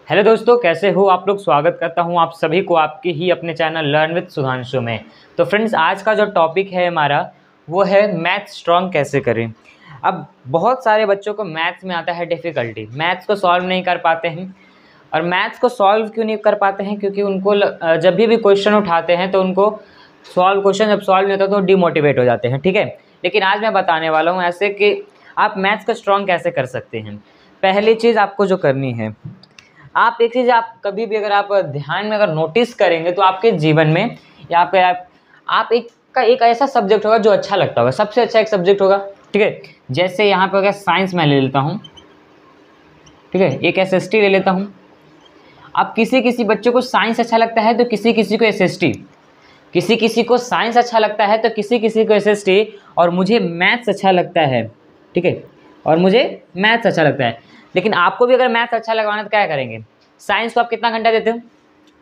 Hello दोस्तों, कैसे हो आप लोग। स्वागत करता हूं आप सभी को आपके ही अपने चैनल लर्न विद सुधांशु में। तो फ्रेंड्स, आज का जो टॉपिक है हमारा वो है मैथ स्ट्रॉन्ग कैसे करें। अब बहुत सारे बच्चों को मैथ्स में आता है डिफ़िकल्टी, मैथ्स को सॉल्व नहीं कर पाते हैं। और मैथ्स को सॉल्व क्यों नहीं कर पाते हैं? क्योंकि उनको जब भी क्वेश्चन उठाते हैं तो उनको क्वेश्चन जब सॉल्व नहीं होता तो डिमोटिवेट हो जाते हैं। ठीक है, लेकिन आज मैं बताने वाला हूँ ऐसे कि आप मैथ्स को स्ट्रॉन्ग कैसे कर सकते हैं। पहली चीज़ आपको जो करनी है, आप एक चीज़ आप कभी भी अगर आप ध्यान में अगर नोटिस करेंगे तो आपके जीवन में या आप एक ऐसा सब्जेक्ट होगा जो अच्छा लगता होगा, सबसे अच्छा एक सब्जेक्ट होगा। ठीक है, जैसे यहाँ पे अगर साइंस मैं ले लेता हूँ, ठीक है, एक एसएसटी ले लेता हूँ। अब किसी किसी बच्चों को साइंस अच्छा लगता है तो किसी किसी को एसएसटी, किसी किसी को साइंस अच्छा लगता है तो किसी किसी को एसएसटी, और मुझे मैथ्स अच्छा लगता है। ठीक है, और मुझे मैथ्स अच्छा लगता है। लेकिन आपको भी अगर मैथ्स अच्छा लगवाना तो क्या करेंगे? साइंस को आप कितना घंटा देते हो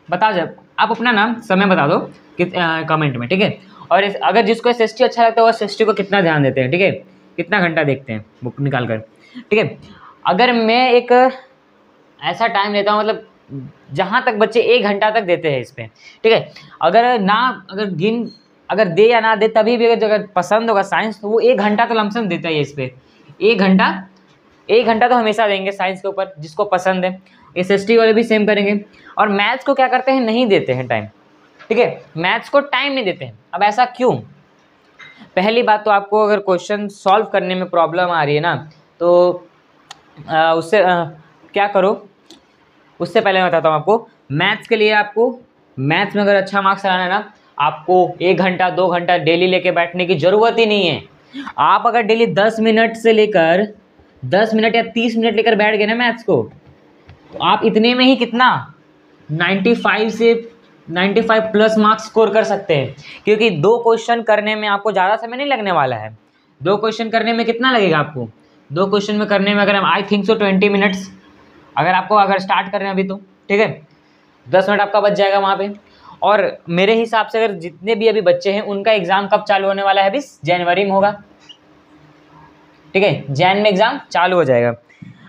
बताओ, जब आप अपना नाम समय बता दो कि कमेंट में। ठीक है, और अगर जिसको एसएसटी अच्छा लगता है वो एसएसटी को कितना ध्यान देते हैं, ठीक है, कितना घंटा देखते हैं बुक निकाल कर। ठीक है, अगर मैं एक ऐसा टाइम लेता हूँ, मतलब जहाँ तक बच्चे 1 घंटा तक देते हैं इस पर। ठीक है, अगर दे या ना दे तभी भी अगर पसंद होगा साइंस तो वो 1 घंटा तो लमसम देता ही है इस पर। 1 घंटा, 1 घंटा तो हमेशा देंगे साइंस के ऊपर जिसको पसंद है। एसएसटी वाले भी सेम करेंगे। और मैथ्स को क्या करते हैं, नहीं देते हैं टाइम। ठीक है, मैथ्स को टाइम नहीं देते हैं। अब ऐसा क्यों? पहली बात तो आपको अगर क्वेश्चन सॉल्व करने में प्रॉब्लम आ रही है ना, तो उससे क्या करो, उससे पहले मैं बताता हूँ आपको। मैथ्स के लिए आपको मैथ्स में अगर अच्छा मार्क्स लाना है ना, आपको 1 घंटा 2 घंटा डेली लेके बैठने की ज़रूरत ही नहीं है। आप अगर डेली 10 मिनट या 30 मिनट लेकर बैठ गए ना मैथ्स को, तो आप इतने में ही कितना 95 प्लस मार्क्स स्कोर कर सकते हैं। क्योंकि 2 क्वेश्चन करने में आपको ज़्यादा समय नहीं लगने वाला है। 2 क्वेश्चन करने में कितना लगेगा आपको? 2 क्वेश्चन में करने में अगर हम आई थिंक सो 20 मिनट्स अगर स्टार्ट कर रहे हैं अभी तो, ठीक है, 10 मिनट आपका बच जाएगा वहाँ पे। और मेरे हिसाब से अगर जितने भी अभी बच्चे हैं उनका एग्ज़ाम कब चालू होने वाला है? अभी जनवरी में होगा। ठीक है, जैन में एग्ज़ाम चालू हो जाएगा।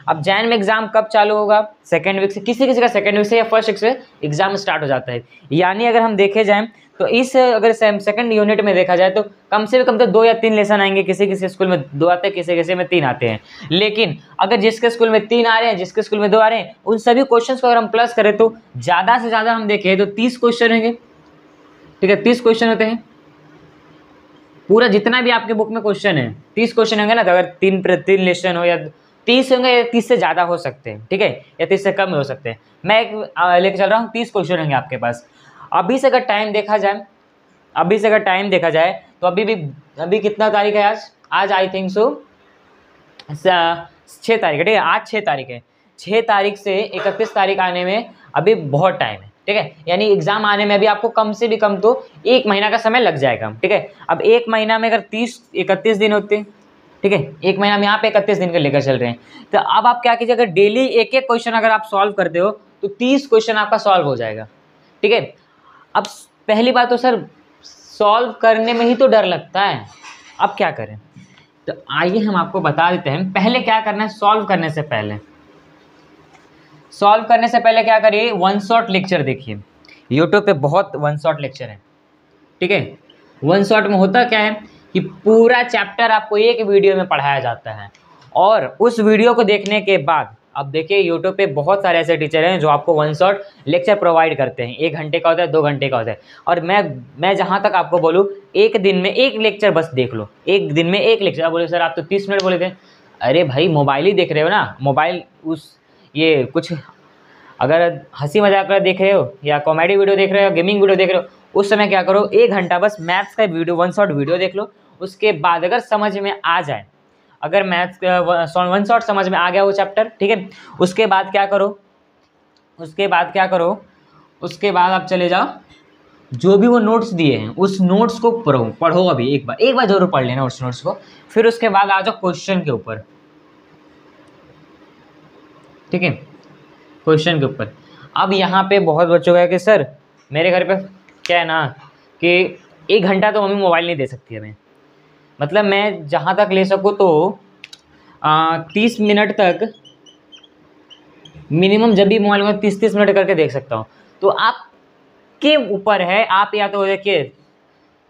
अब जैन में एग्ज़ाम कब चालू होगा? सेकेंड वीक से, किसी किसी का सेकेंड वीक से या फर्स्ट वीक से एग्ज़ाम स्टार्ट हो जाता है। यानी अगर हम देखे जाएँ तो अगर सेकेंड यूनिट में देखा जाए तो कम से कम तो 2 या 3 लेसन आएंगे। किसी किसी स्कूल में 2 आते हैं, किसी किसी में 3 आते हैं। लेकिन अगर जिसके स्कूल में 3 आ रहे हैं, जिसके स्कूल में 2 आ रहे हैं, उन सभी क्वेश्चंस को अगर हम प्लस करें तो ज़्यादा से ज़्यादा हम देखें तो 30 क्वेश्चन होंगे। ठीक है, 30 क्वेश्चन होते हैं। पूरा जितना भी आपके बुक में क्वेश्चन है 30 क्वेश्चन होंगे ना, तो अगर 3 लेसन हो या 30 होंगे या 30 से ज़्यादा हो सकते हैं। ठीक है, या 30 से कम हो सकते हैं। मैं एक लेके चल रहा हूँ, 30 क्वेश्चन होंगे आपके पास। अभी से अगर टाइम देखा जाए तो अभी कितना तारीख है आज आई थिंक सो 6 तारीख है। ठीक है, आज 6 तारीख है। 6 तारीख से 31 तारीख आने में अभी बहुत टाइम है। ठीक है, यानी एग्जाम आने में अभी आपको कम से भी कम तो 1 महीना का समय लग जाएगा। ठीक है, अब 1 महीना में अगर 31 दिन होते हैं, ठीक है, 1 महीना में यहाँ पे 31 दिन के लेकर चल रहे हैं, तो अब आप क्या कीजिए, अगर डेली एक एक क्वेश्चन अगर आप सॉल्व करते हो तो 30 क्वेश्चन आपका सॉल्व हो जाएगा। ठीक है, अब पहली बात तो सर सॉल्व करने में ही तो डर लगता है, अब क्या करें? तो आइए हम आपको बता देते हैं पहले क्या करना है। सॉल्व करने से पहले क्या करिए, वन शॉट लेक्चर देखिए। यूट्यूब पे बहुत वन शॉट लेक्चर है। ठीक है, वन शॉट में होता क्या है कि पूरा चैप्टर आपको एक वीडियो में पढ़ाया जाता है, और उस वीडियो को देखने के बाद अब देखिए यूट्यूब पे बहुत सारे ऐसे टीचर हैं जो आपको वन शॉट लेक्चर प्रोवाइड करते हैं। 1 घंटे का होता है, 2 घंटे का होता है। और मैं जहाँ तक आपको बोलूँ, एक दिन में एक लेक्चर बस देख लो, एक दिन में एक लेक्चर। बोले सर आप तो 30 मिनट बोले थे। अरे भाई, मोबाइल ही देख रहे हो ना, मोबाइल ये कुछ अगर हंसी मजाक कर देख रहे हो या कॉमेडी वीडियो देख रहे हो, गेमिंग वीडियो देख रहे हो, उस समय क्या करो, 1 घंटा बस मैथ्स का वीडियो वन शॉट वीडियो देख लो। उसके बाद अगर समझ में आ जाए, अगर मैथ्स वन शॉट समझ में आ गया वो चैप्टर, ठीक है, उसके बाद क्या करो, उसके बाद आप चले जाओ, जो भी वो नोट्स दिए हैं उस नोट्स को पढ़ो अभी एक बार जरूर पढ़ लेना उस नोट्स को। फिर उसके बाद आ जाओ क्वेश्चन के ऊपर। ठीक है, क्वेश्चन के ऊपर। अब यहाँ पे बहुत बच्चों का है कि सर मेरे घर पे क्या है ना कि 1 घंटा तो मम्मी मोबाइल नहीं दे सकती हमें, मतलब मैं जहाँ तक ले सकूँ तो 30 मिनट तक मिनिमम जब भी मोबाइल में 30-30 मिनट करके देख सकता हूँ। तो आपके ऊपर है, आप या तो देखिए,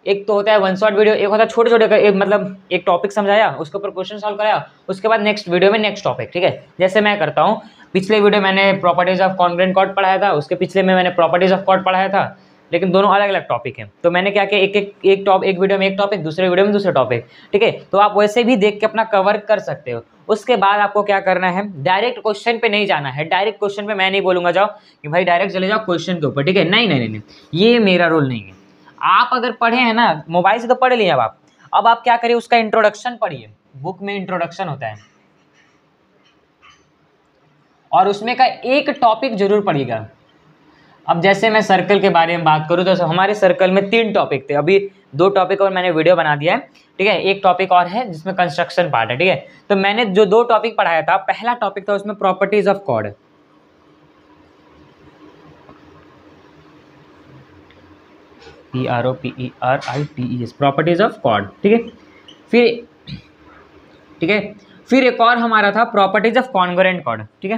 एक तो होता है वन शॉट वीडियो, एक होता है छोटे छोटे मतलब एक टॉपिक समझाया, उसके ऊपर क्वेश्चन सॉल्व कराया, उसके बाद नेक्स्ट वीडियो में नेक्स्ट टॉपिक, ठीक है। जैसे मैं करता हूँ, पिछले वीडियो मैंने प्रॉपर्टीज ऑफ कॉन्ग्रुएंट कॉर्ड पढ़ाया था, उसके पिछले में मैंने प्रॉपर्टीज ऑफ कॉर्ड पढ़ाया था, लेकिन दोनों अलग अलग टॉपिक हैं। तो मैंने क्या किया, एक वीडियो में एक टॉपिक, दूसरे वीडियो में दूसरा टॉपिक, ठीक है। तो आप वैसे भी देख के अपना कवर कर सकते हो। उसके बाद आपको क्या करना है, डायरेक्ट क्वेश्चन पे नहीं जाना है। डायरेक्ट क्वेश्चन पे मैं नहीं बोलूंगा जाओ कि भाई डायरेक्ट चले जाओ क्वेश्चन के ऊपर, ठीक है, नहीं नहीं नहीं, ये मेरा रोल नहीं है। आप अगर पढ़े हैं ना, मोबाइल से तो पढ़ लिए अब आप क्या करिए, उसका इंट्रोडक्शन पढ़िए। बुक में इंट्रोडक्शन होता है और उसमें का एक टॉपिक जरूर पढ़िएगा। अब जैसे मैं सर्कल के बारे में बात करूं तो हमारे सर्कल में 3 टॉपिक थे, अभी 2 टॉपिक और मैंने वीडियो बना दिया है, ठीक है। एक टॉपिक और है जिसमें कंस्ट्रक्शन पार्ट है, ठीक है। तो मैंने जो 2 टॉपिक पढ़ाया था, पहला टॉपिक था उसमें properties of chord, PROPERITES, properties of chord, ठीक है। फिर एक और हमारा था प्रॉपर्टीज ऑफ कॉन्ग्रुएंट कॉर्ड, ठीक है।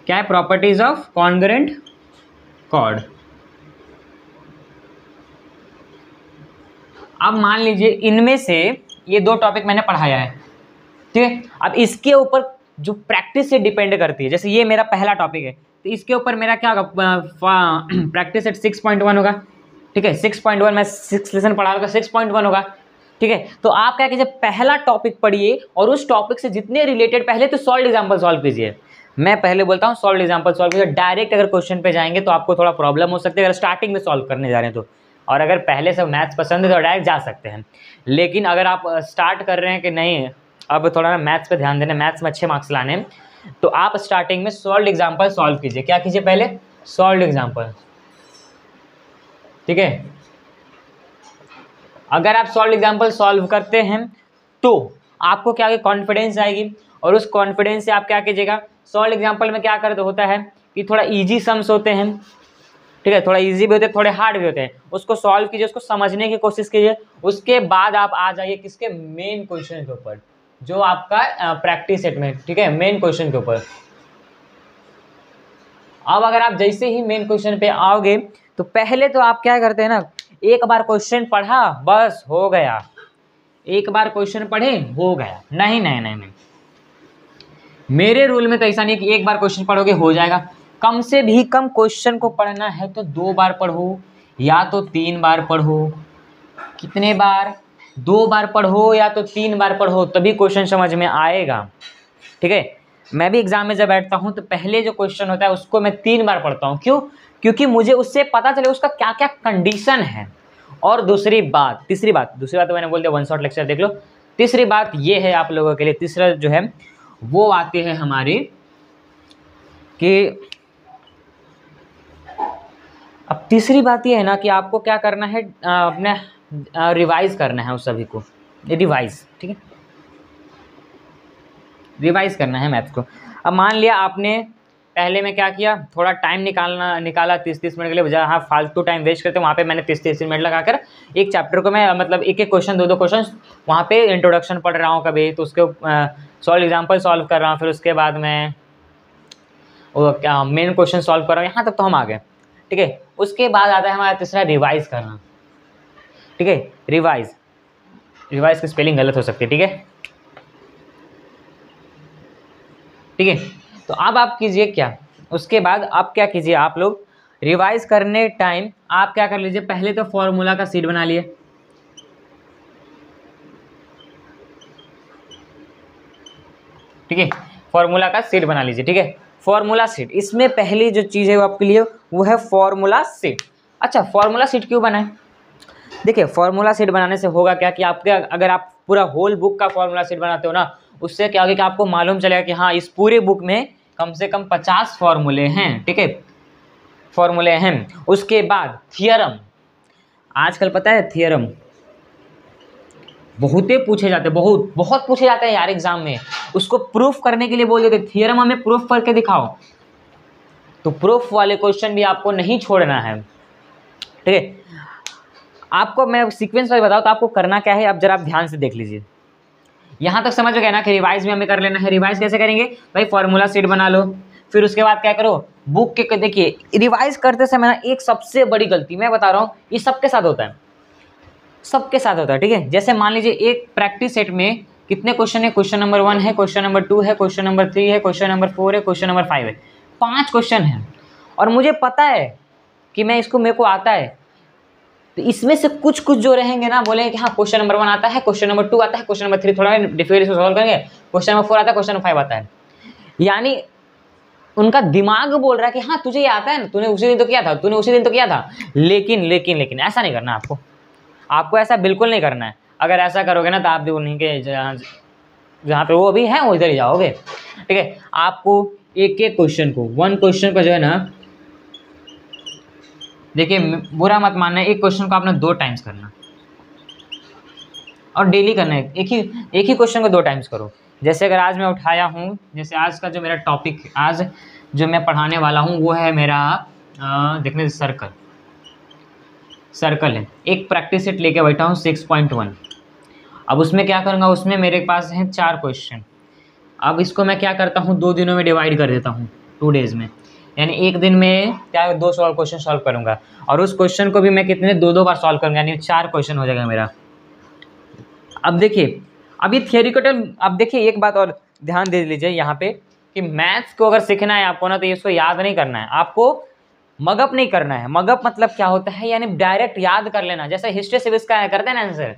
क्या है, प्रॉपर्टीज ऑफ कॉन्ग्रुएंट कॉर्ड। अब मान लीजिए इनमें से ये 2 टॉपिक मैंने पढ़ाया है, ठीक है। अब इसके ऊपर जो प्रैक्टिस से डिपेंड करती है, जैसे ये मेरा पहला टॉपिक है, तो इसके ऊपर मेरा क्या होगा, प्रैक्टिस एट 6.1 होगा, ठीक है। 6.1 मैं 6 लेसन पढ़ा होगा, 6.1 होगा, ठीक है। तो आप क्या कीजिए, पहला टॉपिक पढ़िए और उस टॉपिक से जितने रिलेटेड, पहले तो सॉल्व एग्जाम्पल सॉल्व कीजिए। मैं पहले बोलता हूँ सॉल्व एग्जाम्पल सॉल्व कीजिए। डायरेक्ट अगर क्वेश्चन पे जाएंगे तो आपको थोड़ा प्रॉब्लम हो सकती है, अगर स्टार्टिंग में सॉल्व करने जा रहे हैं तो। और अगर पहले से मैथ्स पसंद है तो डायरेक्ट जा सकते हैं। लेकिन अगर आप स्टार्ट कर रहे हैं कि नहीं अब थोड़ा ना मैथ्स पे ध्यान देना, मैथ्स में अच्छे मार्क्स लाने हैं, तो आप स्टार्टिंग में सॉल्व एग्जाम्पल सॉल्व कीजिए। क्या कीजिए, पहले सॉल्व एग्जाम्पल, ठीक है। अगर आप सॉल्व एग्जाम्पल सॉल्व करते हैं तो आपको क्या कॉन्फिडेंस आएगी, और उस कॉन्फिडेंस से आप क्या कीजिएगा, सॉल्व एग्जाम्पल में क्या करते होता है कि थोड़ा इजी सम्स होते हैं, ठीक है, थोड़ा इजी भी होते हैं, थोड़े हार्ड भी होते हैं, उसको सॉल्व कीजिए, उसको समझने की कोशिश कीजिए। उसके बाद आप आ जाइए किसके, मेन क्वेश्चन के ऊपर, जो आपका प्रैक्टिस सेट में, ठीक है, मेन क्वेश्चन के ऊपर। अब अगर आप जैसे ही मेन क्वेश्चन पे आओगे तो पहले तो आप क्या करते हैं ना, एक बार क्वेश्चन पढ़ा बस हो गया, एक बार क्वेश्चन पढ़े हो गया, नहीं नहीं नहीं नहीं, मेरे रूल में तो ऐसा नहीं कि एक बार क्वेश्चन पढ़ोगे हो जाएगा। कम से भी कम क्वेश्चन को पढ़ना है तो 2 बार पढ़ो या तो 3 बार पढ़ो। कितने बार, 2 बार पढ़ो या तो 3 बार पढ़ो, तभी क्वेश्चन समझ में आएगा, ठीक है। मैं भी एग्जाम में जब बैठता हूँ तो पहले जो क्वेश्चन होता है उसको मैं 3 बार पढ़ता हूँ। क्यों, क्योंकि मुझे उससे पता चले उसका क्या क्या कंडीशन है। और तीसरी बात तो मैंने बोल दिया, वन शॉट लेक्चर देख लो। तीसरी बात ये है आप लोगों के लिए, तीसरा जो है वो आती है हमारी कि अब तीसरी बात ये है ना कि आपको क्या करना है, अपने रिवाइज करना है उस सभी को, रिवाइज, ठीक है, रिवाइज करना है मैथ्स को। अब मान लिया आपने पहले में क्या किया, थोड़ा टाइम निकाला 30-30 मिनट के लिए, जहाँ फालतू टाइम वेस्ट करते वहाँ पे मैंने 30-30 मिनट लगाकर एक चैप्टर को मैं मतलब एक क्वेश्चन 2 क्वेश्चन वहाँ पे इंट्रोडक्शन पढ़ रहा हूँ, कभी तो उसके सॉल्व एग्जाम्पल सॉल्व कर रहा हूँ, फिर उसके बाद मैं क्या मेन क्वेश्चन सॉल्व कर रहा हूँ। यहाँ तक तो हम आ गए, ठीक है। उसके बाद आता है हमारा तीसरा रिवाइज करना, ठीक है। रिवाइज की स्पेलिंग गलत हो सकती है, ठीक है, ठीक है। तो अब आप कीजिए क्या, उसके बाद आप क्या कीजिए, आप लोग रिवाइज करने टाइम आप क्या कर लीजिए, पहले तो फॉर्मूला का शीट बना लिए, ठीक है, फॉर्मूला का शीट बना लीजिए, ठीक है। फॉर्मूला शीट, इसमें पहली जो चीज़ है वो आपके लिए वो है फॉर्मूला शीट। अच्छा, फॉर्मूला शीट क्यों बनाए, देखिए फॉर्मूला शीट बनाने से होगा क्या कि आपके, अगर आप पूरा होल बुक का फॉर्मूला शीट बनाते हो ना, उससे क्या होगा कि आपको मालूम चलेगा कि हाँ इस पूरे बुक में कम से कम 50 फॉर्मूले हैं, ठीक है, फॉर्मूले हैं। उसके बाद थियरम, आजकल पता है थियरम बहुते पूछे जाते हैं, बहुत पूछे जाते हैं यार एग्जाम में। उसको प्रूफ करने के लिए बोल देते थियरम हमें प्रूफ करके दिखाओ, तो प्रूफ वाले क्वेश्चन भी आपको नहीं छोड़ना है, ठीक है। आपको मैं सीक्वेंस वाइज बताऊँ तो आपको करना क्या है, अब जरा आप ध्यान से देख लीजिए। यहाँ तक समझ गए ना कि रिवाइज भी हमें कर लेना है। रिवाइज कैसे करेंगे भाई, फॉर्मूला शीट बना लो, फिर उसके बाद क्या करो, बुक के देखिए रिवाइज करते समय ना एक सबसे बड़ी गलती मैं बता रहा हूँ, ये सबके साथ होता है, सबके साथ होता है, ठीक है। जैसे मान लीजिए एक प्रैक्टिस सेट में कितने क्वेश्चन है, क्वेश्चन नंबर 1 है, क्वेश्चन नंबर 2 है, क्वेश्चन नंबर 3 है, क्वेश्चन नंबर 4 है, क्वेश्चन नंबर 5 है, 5 क्वेश्चन है और मुझे पता है कि मेरे को आता है, तो इसमें से कुछ कुछ जो रहेंगे ना बोलेंगे कि हाँ क्वेश्चन नंबर 1 आता है, क्वेश्चन नंबर 2 आता है, क्वेश्चन नंबर 3 थोड़ा डिफिकल्ट सॉल्व करेंगे, क्वेश्चन नंबर 4 आता है, क्वेश्चन नंबर 5 आता है। यानी उनका दिमाग बोल रहा है कि हाँ तुझे ये आता है ना, तूने उसी दिन तो किया था, तूने उसी दिन तो किया था। लेकिन लेकिन लेकिन ऐसा नहीं करना आपको ऐसा बिल्कुल नहीं करना है। अगर ऐसा करोगे ना तो आप भी उन्हीं के जहाँ पे वो अभी हैं वो इधर ही जाओगे, ठीक है। आपको एक एक क्वेश्चन को, 1 क्वेश्चन को जो है ना, देखिए बुरा मत मानना, एक क्वेश्चन को आपने 2 टाइम्स करना और डेली करना है। एक ही क्वेश्चन को 2 टाइम्स करो। जैसे अगर आज मैं उठाया हूँ, जैसे आज का जो मेरा टॉपिक आज जो मैं पढ़ाने वाला हूँ वो है मेरा देखने सर्कल है। एक प्रैक्टिस सेट लेके बैठा हूँ 6.1। अब उसमें क्या करूँगा, उसमें मेरे पास हैं 4 क्वेश्चन। अब इसको मैं क्या करता हूँ, 2 दिनों में डिवाइड कर देता हूँ, 2 डेज़ में, यानी एक दिन में क्या 2 क्वेश्चन सॉल्व करूँगा और उस क्वेश्चन को भी मैं कितने 2 बार सॉल्व करूँगा, यानी 4 क्वेश्चन हो जाएगा मेरा। अब देखिए अब ये थियोरिटिकल, अब देखिए एक बात और ध्यान दे लीजिए यहाँ पे कि मैथ्स को अगर सीखना है आपको ना तो इसको याद नहीं करना है, आपको मगअप नहीं करना है। मगअप मतलब क्या होता है, यानी डायरेक्ट याद कर लेना। जैसे हिस्ट्री सिविक्स का करते हैं ना आंसर,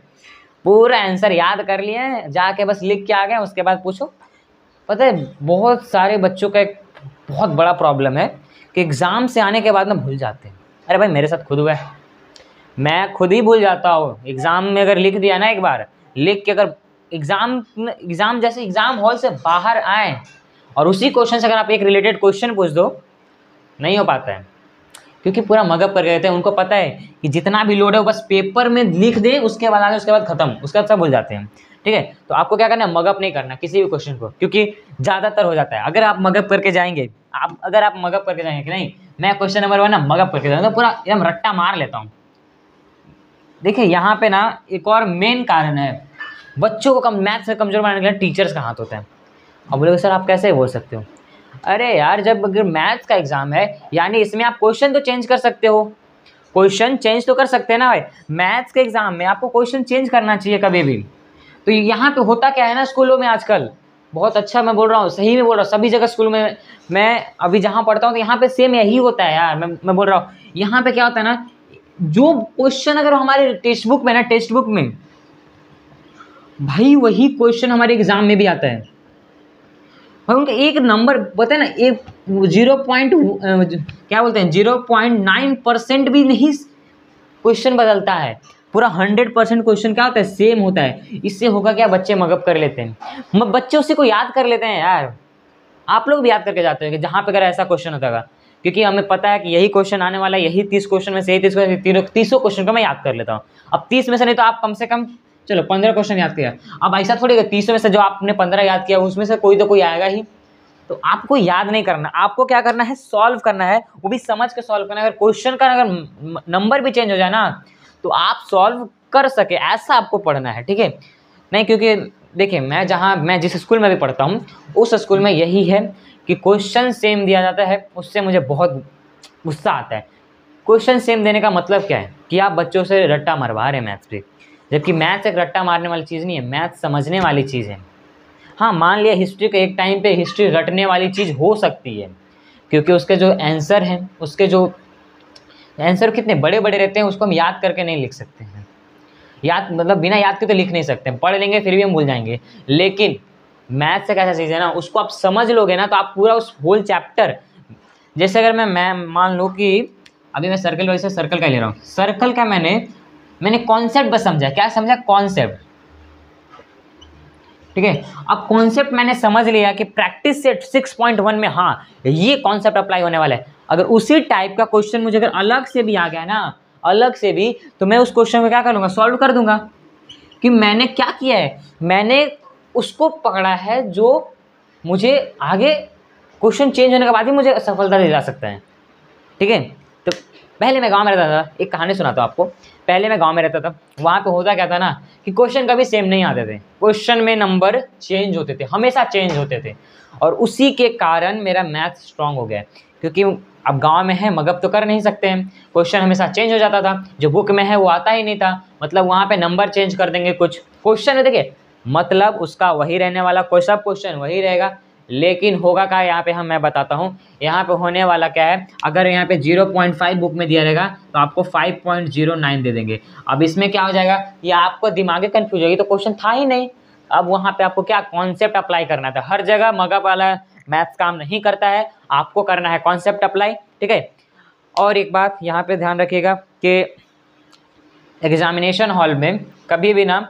पूरा आंसर याद कर लिए, जाके बस लिख के आ गए, उसके बाद पूछो। पता है बहुत सारे बच्चों का एक बहुत बड़ा प्रॉब्लम है कि एग्ज़ाम से आने के बाद ना भूल जाते हैं। अरे भाई मेरे साथ खुद हुआ है, मैं खुद ही भूल जाता हूँ। एग्ज़ाम में अगर लिख दिया ना, एक बार लिख के अगर एग्ज़ाम जैसे एग्ज़ाम हॉल से बाहर आए और उसी क्वेश्चन से अगर आप एक रिलेटेड क्वेश्चन पूछ दो, नहीं हो पाता है, क्योंकि पूरा मगअप कर गए थे। उनको पता है कि जितना भी लोड है वो बस पेपर में लिख दे, उसके बाद आगे, उसके बाद खत्म, उसके बाद सब भूल जाते हैं, ठीक है। तो आपको क्या करना है, मगअप नहीं करना किसी भी क्वेश्चन को, क्योंकि ज़्यादातर हो जाता है। अगर आप मगअप करके जाएंगे, अगर आप मगअप करके जाएंगे कि नहीं मैं क्वेश्चन नंबर 1 ना मगअप करके जाऊँगा, तो पूरा एकदम रट्टा मार लेता हूँ। देखिए यहाँ पे ना एक और मेन कारण है, बच्चों को मैथ्स में कमजोर बनाने के लिए टीचर्स का हाथ होता है। अब बोलोगे सर आप कैसे बोल सकते हो, अरे यार जब अगर मैथ्स का एग्जाम है, यानी इसमें आप क्वेश्चन तो चेंज कर सकते हो, क्वेश्चन चेंज तो कर सकते हैं ना भाई। मैथ्स के एग्जाम में आपको क्वेश्चन चेंज करना चाहिए कभी भी। तो यहाँ पे होता क्या है ना, स्कूलों में आजकल बहुत अच्छा, मैं बोल रहा हूँ, सही में बोल रहा हूँ, सभी जगह स्कूल में, मैं अभी जहाँ पढ़ता हूँ तो यहाँ पे सेम यही होता है यार। मैं बोल रहा हूँ यहाँ पे क्या होता है ना, जो क्वेश्चन अगर हमारे टेक्स्ट बुक में भाई वही क्वेश्चन हमारे एग्जाम में भी आता है भाई। उनका एक नंबर पता है ना, एक 0.9% भी नहीं क्वेश्चन बदलता है, पूरा 100% क्वेश्चन क्या होता है, सेम होता है। इससे होगा क्या, बच्चे मगअप कर लेते हैं, बच्चे उसी को याद कर लेते हैं यार। आप लोग भी याद करके जाते हो कि जहाँ पे अगर ऐसा क्वेश्चन होता है, क्योंकि हमें पता है कि यही क्वेश्चन आने वाला है, यही 30 क्वेश्चन में से यही 30 क्वेश्चन को मैं याद कर लेता हूँ। अब 30 में से नहीं तो आप कम से कम चलो 15 क्वेश्चन याद किया। अब ऐसा थोड़ी है 30 में से जो आपने 15 याद किया उसमें से कोई तो कोई आएगा ही। तो आपको याद नहीं करना, आपको क्या करना है, सॉल्व करना है, वो भी समझ के सॉल्व करना है। अगर क्वेश्चन का अगर नंबर भी चेंज हो जाए ना तो आप सॉल्व कर सके, ऐसा आपको पढ़ना है, ठीक है। नहीं क्योंकि देखिए मैं जिस स्कूल में भी पढ़ता हूँ उस स्कूल में यही है कि क्वेश्चन सेम दिया जाता है, उससे मुझे बहुत गुस्सा आता है। क्वेश्चन सेम देने का मतलब क्या है कि आप बच्चों से रट्टा मरवा रहे हैं मैथ्स पे, जबकि मैथ्स एक रट्टा मारने वाली चीज़ नहीं है, मैथ्स समझने वाली चीज़ है। हाँ मान लिया हिस्ट्री के एक टाइम पे हिस्ट्री रटने वाली चीज़ हो सकती है, क्योंकि उसके जो आंसर हैं, उसके जो आंसर कितने बड़े बड़े रहते हैं, उसको हम याद करके नहीं लिख सकते हैं। याद मतलब बिना याद के तो लिख नहीं सकते, पढ़ लेंगे फिर भी हम भूल जाएंगे। लेकिन मैथ्स एक ऐसा चीज़ है ना, उसको आप समझ लोगे ना तो आप पूरा उस होल चैप्टर, जैसे अगर मैं मान लो कि अभी मैं सर्कल वैसे सर्कल का ले रहा हूँ, सर्कल का मैंने कॉन्सेप्ट बस समझा, क्या समझा, कॉन्सेप्ट, ठीक है। अब कॉन्सेप्ट मैंने समझ लिया कि प्रैक्टिस सेट 6.1 में हाँ ये कॉन्सेप्ट अप्लाई होने वाला है। अगर उसी टाइप का क्वेश्चन मुझे अगर अलग से भी आ गया ना, अलग से भी, तो मैं उस क्वेश्चन को क्या कर लूँगा, सॉल्व कर दूंगा। कि मैंने क्या किया है, मैंने उसको पकड़ा है जो मुझे आगे क्वेश्चन चेंज होने के बाद ही मुझे सफलता दिला सकता है, ठीक है। तो पहले मैं गाँव में रहता था, एक कहानी सुनाता हूँ आपको। पहले मैं गांव में रहता था, वहाँ पे होता क्या था ना कि क्वेश्चन कभी सेम नहीं आते थे, क्वेश्चन में नंबर चेंज होते थे, हमेशा चेंज होते थे, और उसी के कारण मेरा मैथ स्ट्रांग हो गया, क्योंकि अब गांव में है मगब तो कर नहीं सकते हैं, क्वेश्चन हमेशा चेंज हो जाता था, जो बुक में है वो आता ही नहीं था, मतलब वहाँ पे नंबर चेंज कर देंगे कुछ क्वेश्चन में, देखिए मतलब उसका वही रहने वाला, कोई सब क्वेश्चन वही रहेगा, लेकिन होगा क्या यहाँ पे मैं बताता हूँ, यहाँ पे होने वाला क्या है, अगर यहाँ पे 0.5 बुक में दिया रहेगा तो आपको 5.09 दे देंगे। अब इसमें क्या हो जाएगा, ये आपको दिमागी कंफ्यूज होगी, तो क्वेश्चन था ही नहीं, अब वहाँ पे आपको क्या कॉन्सेप्ट अप्लाई करना था, हर जगह मगब वाला मैथ्स काम नहीं करता है, आपको करना है कॉन्सेप्ट अप्लाई, ठीक है। और एक बात यहाँ पे ध्यान रखिएगा कि एग्जामिनेशन हॉल में कभी भी ना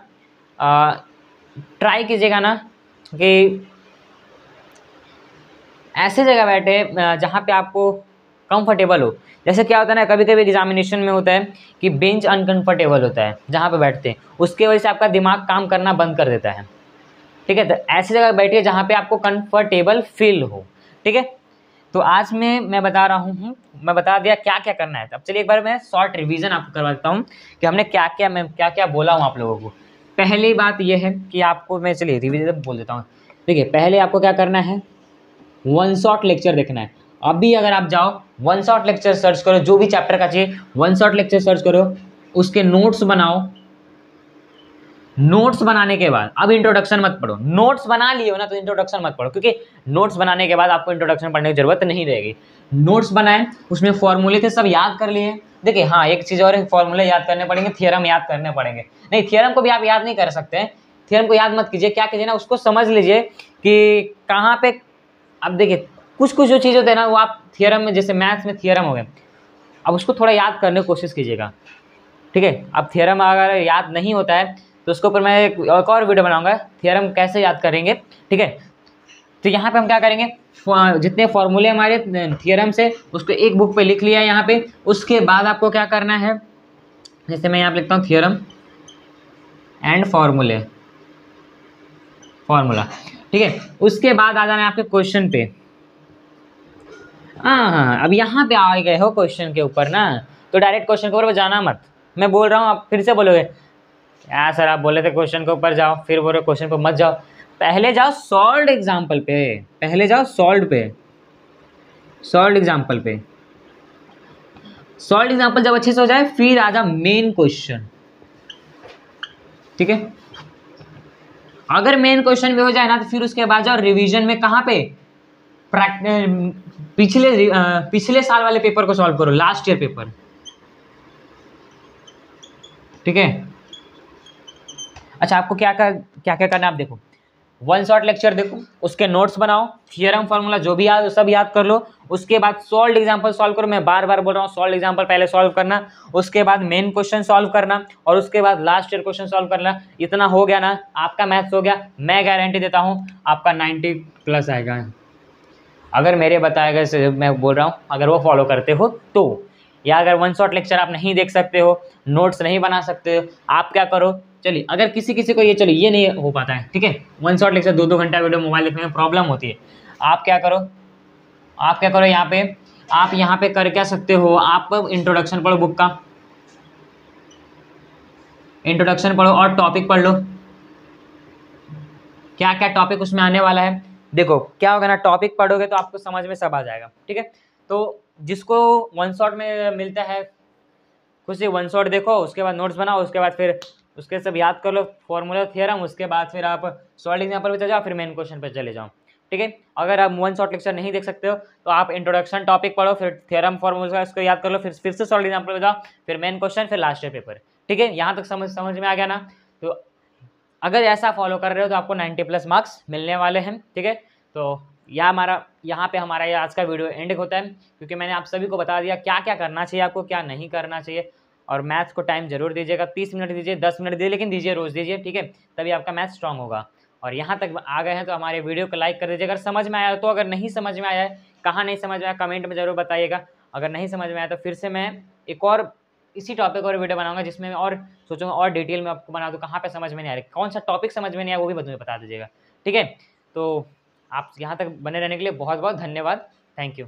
ट्राई कीजिएगा ना कि ऐसे जगह बैठे जहाँ पे आपको कंफर्टेबल हो। जैसे क्या होता है ना, कभी कभी एग्जामिनेशन में होता है कि बेंच अनकंफर्टेबल होता है जहाँ पे बैठते हैं, उसके वजह से आपका दिमाग काम करना बंद कर देता है, ठीक है। तो ऐसी जगह बैठिए जहाँ पे आपको कंफर्टेबल फील हो, ठीक है। तो आज मैं बता रहा हूँ, मैं बता दिया क्या क्या करना है। अब चलिए एक बार मैं शॉर्ट रिवीजन आपको करवा देता हूँ कि हमने क्या क्या बोला हूँ आप लोगों को। पहली बात यह है कि आपको मैं चलिए रिवीजन बोल देता हूँ। देखिए पहले आपको क्या करना है, वन शॉट लेक्चर देखना है। अभी अगर आप जाओ वन शॉट लेक्चर सर्च करो, जो भी चैप्टर का चाहिए वन शॉट लेक्चर सर्च करो, उसके नोट्स बनाओ। नोट्स बनाने के बाद अब इंट्रोडक्शन मत पढ़ो, नोट्स बना लिए हो ना तो इंट्रोडक्शन मत पढ़ो, क्योंकि नोट्स बनाने के बाद आपको इंट्रोडक्शन पढ़ने की जरूरत नहीं रहेगी। नोट्स बनाए, उसमें फॉर्मूले थे सब याद कर लिए। देखिए हाँ एक चीज़ और, फॉर्मूले याद करने पड़ेंगे, थियरम याद करने पड़ेंगे। नहीं थियरम को भी आप याद नहीं कर सकते, थियरम को याद मत कीजिए, क्या कीजिए ना उसको समझ लीजिए कि कहाँ पे। अब देखिए कुछ कुछ जो चीज़ होते हैं ना वो आप थियरम में, जैसे मैथ्स में थियरम हो गए, अब उसको थोड़ा याद करने की कोशिश कीजिएगा, ठीक है। अब थियरम अगर याद नहीं होता है तो उसके ऊपर मैं एक और वीडियो बनाऊंगा, थियरम कैसे याद करेंगे, ठीक है। तो यहाँ पे हम क्या करेंगे, जितने फॉर्मूले हमारे थियरम से उसको एक बुक पे लिख लिया यहाँ पे। उसके बाद आपको क्या करना है, जैसे मैं यहाँ पे लिखता हूँ थियरम एंड फॉर्मूला, ठीक है। उसके बाद आ जाना है आपके क्वेश्चन पे। हाँ अब यहाँ पे आ गए हो क्वेश्चन के ऊपर ना, तो डायरेक्ट क्वेश्चन के ऊपर जाना मत। मैं बोल रहा हूँ आप फिर से बोलोगे यार सर आप बोले थे क्वेश्चन के ऊपर जाओ, फिर बोल रहे क्वेश्चन पे मत जाओ। पहले जाओ सॉल्व्ड एग्जाम्पल पे, पहले जाओ सॉल्व्ड पे, सॉल्व्ड एग्जाम्पल पे। सॉल्व्ड एग्जाम्पल जब अच्छे से हो जाए फिर आ जाओ मेन क्वेश्चन, ठीक है। अगर मेन क्वेश्चन भी हो जाए ना तो फिर उसके बाद जाओ रिवीजन में, कहाँ पे, पिछले साल वाले पेपर को सॉल्व करो, लास्ट ईयर पेपर, ठीक है। अच्छा आपको क्या क्या करना है आप देखो, वन शॉट लेक्चर देखो, उसके नोट्स बनाओ, थियरम फार्मूला जो भी याद सब याद कर लो। उसके बाद सॉल्व एग्जांपल सॉल्व करो, मैं बार बार बोल रहा हूँ सॉल्व एग्जांपल पहले सॉल्व करना, उसके बाद मेन क्वेश्चन सॉल्व करना, और उसके बाद लास्ट ईयर क्वेश्चन सॉल्व करना। इतना हो गया ना आपका मैथ्स हो गया, मैं गारंटी देता हूँ आपका 90+ आएगा, अगर मेरे बताए गए से मैं बोल रहा हूँ, अगर वो फॉलो करते हो तो। या अगर वन शॉट लेक्चर आप नहीं देख सकते हो, नोट्स नहीं बना सकते हो, आप क्या करो, चलिए अगर किसी को ये नहीं हो पाता है, ठीक है, वन शॉट लेक्चर 2-2 घंटा वीडियो मोबाइल देखने में प्रॉब्लम होती है, आप क्या करो आप यहाँ पे कर क्या सकते हो, आप इंट्रोडक्शन पढ़ो, बुक का इंट्रोडक्शन पढ़ो और टॉपिक पढ़ लो, क्या क्या टॉपिक उसमें आने वाला है। देखो क्या होगा ना, टॉपिक पढ़ोगे तो आपको समझ में सब आ जाएगा, ठीक है। तो जिसको वन शॉट में मिलता है खुद से वन शॉट देखो, उसके बाद नोट्स बनाओ, उसके बाद फिर उसके सब याद कर लो फॉर्मूला थियरम, उसके बाद फिर आप सॉल्व एग्जाम्पल पे चले जाओ, फिर मेन क्वेश्चन पे चले जाओ, ठीक है। अगर आप वन शॉट लेक्चर नहीं देख सकते हो तो आप इंट्रोडक्शन टॉपिक पढ़ो, फिर थियरम फॉर्मूला उसको याद कर लो, फिर से सॉल्व एग्जाम्पल पे जाओ, फिर मेन क्वेश्चन, फिर लास्ट ईयर पेपर, ठीक है। यहाँ तक समझ में आ गया ना। तो अगर ऐसा फॉलो कर रहे हो तो आपको 90+ मार्क्स मिलने वाले हैं, ठीक है। तो यहाँ पे हमारा ये आज का वीडियो एंड होता है, क्योंकि मैंने आप सभी को बता दिया क्या क्या करना चाहिए आपको, क्या नहीं करना चाहिए। और मैथ्स को टाइम जरूर दीजिएगा, 30 मिनट दीजिए, 10 मिनट दीजिए, लेकिन दीजिए, रोज़ दीजिए, ठीक है, तभी आपका मैथ्स स्ट्रांग होगा। और यहाँ तक आ गए हैं तो हमारे वीडियो को लाइक कर दीजिए अगर समझ में आया तो। अगर नहीं समझ में आया है, कहाँ नहीं समझ में आया, कमेंट में जरूर बताइएगा। अगर नहीं समझ में आया तो फिर से मैं एक और इसी टॉपिक और वीडियो बनाऊंगा, जिसमें मैं और सोचूंगा और डिटेल में आपको बना दूँ, कहाँ पे समझ में नहीं आ रही, कौन सा टॉपिक समझ में नहीं आया वो भी मुझे बता दीजिएगा, ठीक है। तो आप यहाँ तक बने रहने के लिए बहुत बहुत धन्यवाद, थैंक यू।